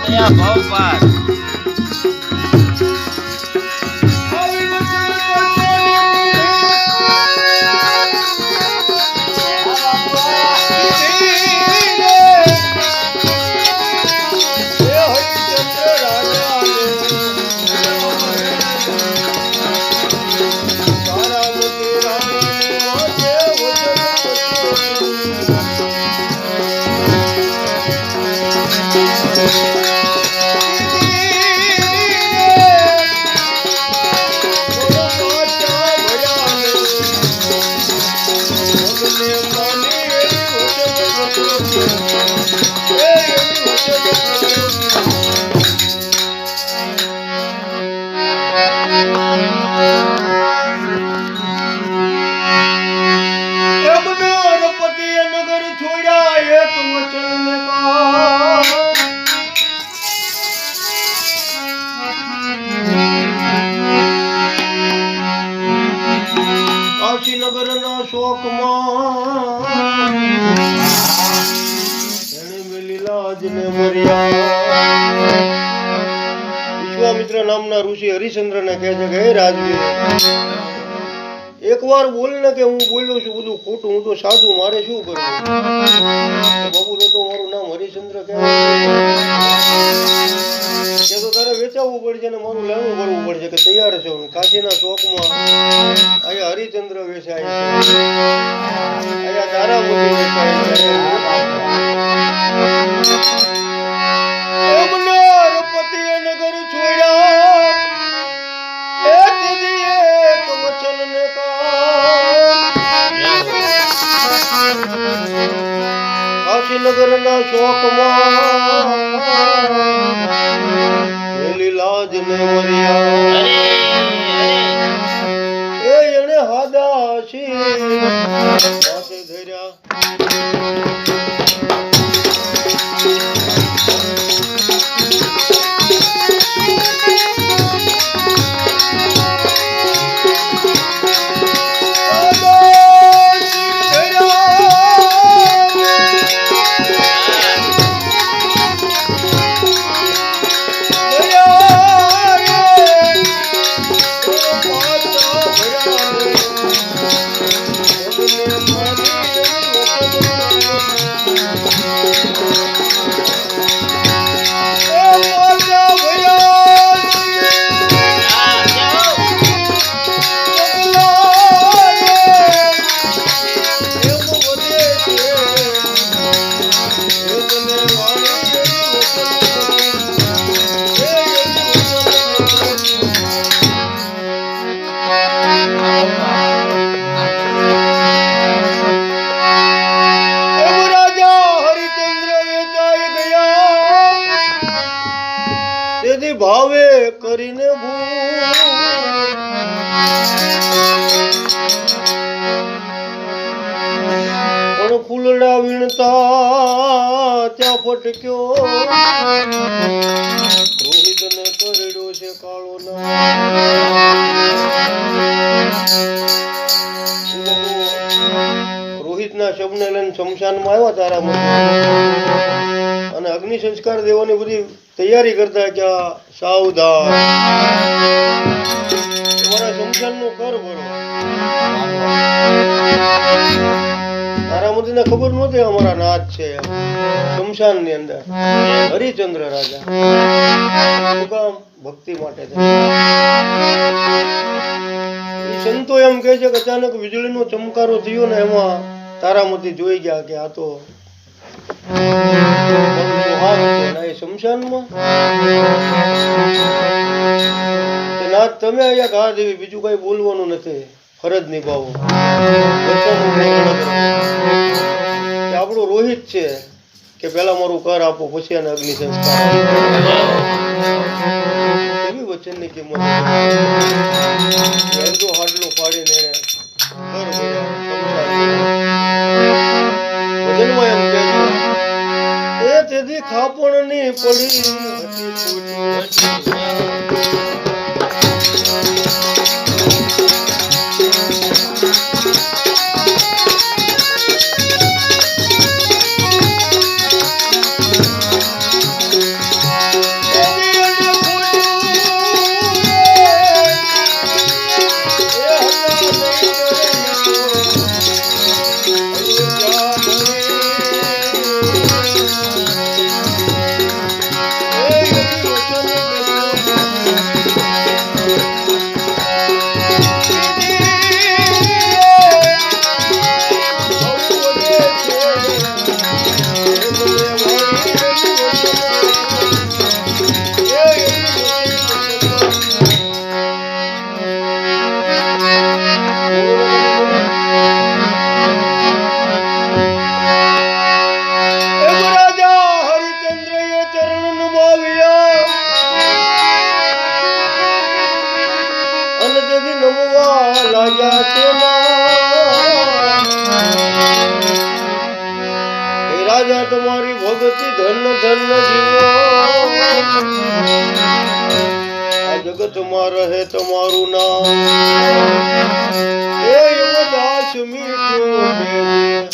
દયા ભાવ પાર નગર ના શોકમાં એને મેલી લાજ ને મર્યા. વિશ્વામિત્ર નામના ઋષિ હરિશ્ચંદ્ર ને કહે છે કે હે રાજવીર, એકવાર બોલ ને કે હું બોલ્યો છું બધું ખોટું, હું તો સાધુ, મારે શું કરવું? બાબુ તો મારું નામ હરિશ્ચંદ્ર કહેવાય કે તો તારે વેચાવવું પડશે ને મારું લેવું કરવું પડશે કે તૈયાર છે. કાશીના શોકમાં અહીંયા હરિચંદ્ર વેચાય છે, અહીંયા તારામતી વેચાય છે. નગર છોડ્યા વચન ને કાશીનગર ના શોકમાં લાજ ને મર્યા. એને હાદાશી પાસે ધર્યા. ભાવે કરીને પણ ફૂલડા વીણતા ત્યાં ફટક્યો. રોહિત ને કરડ્યો છે કાળો રોહિત ના શબ્દ ને લઈને શમશાનમાં આવ્યા તારામાં અને અગ્નિ સંસ્કાર દેવાની બધી તૈયારી કરતા કે સાવધાન તમારા શમશાન નું કર ભરો. તારામતી ને ખબર નહોતી અમારા નાથ છે શમશાન ની અંદર હરિચંદ્ર રાજા. શું કામ? ભક્તિ માટે. સંતો એમ કહે છે કે અચાનક વીજળી નો ચમકારો થયો ને એમાં તારામતી જોઈ ગયા કે આ તો શમશાનમાં નાથ તમે અહીંયા ઘા દેવી, બીજું કઈ બોલવાનું નથી, ફરજ નિભાવો. આપણું રોહિત છે કે પેલા મારું કર આપો પછી એને અગ્નિ સંસ્કાર. એવી વચનની કિંમત અડધો હાડલો ફાડીને એને કર ભજનમાં એમ કહે એ તેથી ખાપણની પડી હતી હે રાજા તમારી ભક્તિ ધન ધન જીવો આ જગતમાં રહે તમારું નામ હે યુવદાસ મીઠું